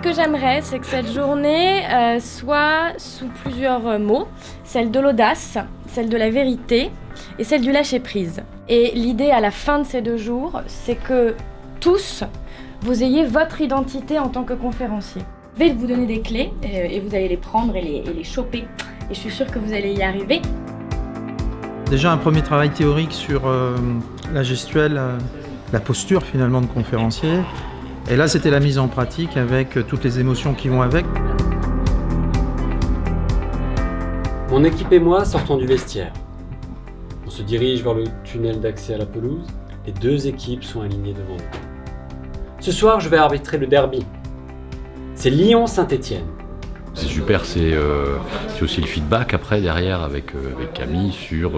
que j'aimerais, c'est que cette journée soit sous plusieurs mots. Celle de l'audace, celle de la vérité et celle du lâcher-prise. Et l'idée à la fin de ces 2 jours, c'est que tous, vous ayez votre identité en tant que conférencier. Je vais vous donner des clés et vous allez les prendre et les choper. Et je suis sûre que vous allez y arriver. Déjà un premier travail théorique sur la gestuelle, la posture finalement de conférencier. Et là c'était la mise en pratique avec toutes les émotions qui vont avec. Mon équipe et moi sortons du vestiaire. On se dirige vers le tunnel d'accès à la pelouse. Les 2 équipes sont alignées devant nous. Ce soir, je vais arbitrer le derby. C'est Lyon-Saint-Étienne. C'est super, c'est aussi le feedback après derrière avec Camille sur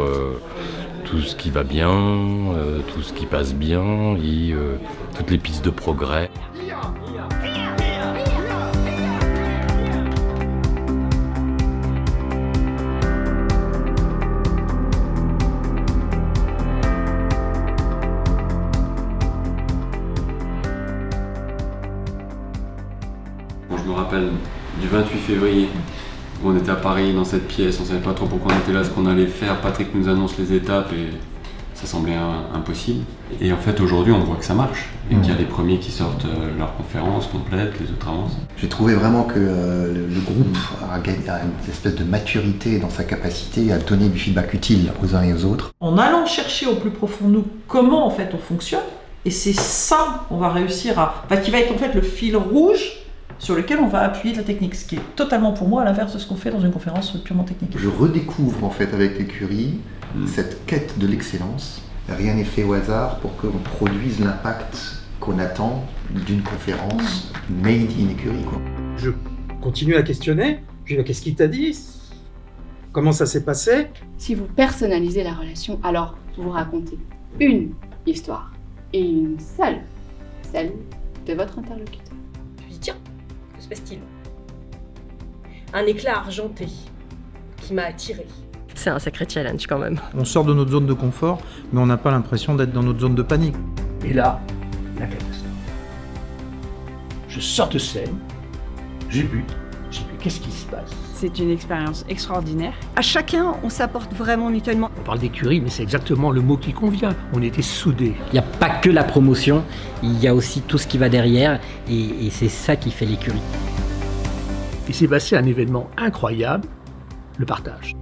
tout ce qui va bien, tout ce qui passe bien et toutes les pistes de progrès. Je me rappelle du 28 février où on était à Paris dans cette pièce, on savait pas trop pourquoi on était là, ce qu'on allait faire. Patrick nous annonce les étapes et ça semblait impossible. Et en fait aujourd'hui on voit que ça marche et qu'il y a les premiers qui sortent leur conférence complète, les autres avancent. J'ai trouvé vraiment que le groupe a une espèce de maturité dans sa capacité à donner du feedback utile aux uns et aux autres. En allant chercher au plus profond de nous comment en fait on fonctionne, et c'est ça qu'on va réussir qui va être en fait le fil rouge sur lequel on va appuyer de la technique, ce qui est totalement pour moi à l'inverse de ce qu'on fait dans une conférence purement technique. Je redécouvre en fait avec l'écurie cette quête de l'excellence. Rien n'est fait au hasard pour qu'on produise l'impact qu'on attend d'une conférence made in écurie, quoi. Je continue à questionner, je dis qu'est-ce qu'il t'a dit ? Comment ça s'est passé ? Si vous personnalisez la relation, alors vous racontez une histoire et une seule, celle de votre interlocuteur. Je me dis tiens, que se passe-t-il ? Un éclat argenté qui m'a attiré. C'est un sacré challenge quand même. On sort de notre zone de confort, mais on n'a pas l'impression d'être dans notre zone de panique. Et là, la catastrophe. Je sors de scène, j'ai bu, qu'est-ce qui se passe ? C'est une expérience extraordinaire. À chacun, on s'apporte vraiment mutuellement. On parle d'écurie, mais c'est exactement le mot qui convient. On était soudés. Il n'y a pas que la promotion, il y a aussi tout ce qui va derrière, et c'est ça qui fait l'écurie. Il s'est passé un événement incroyable, le partage.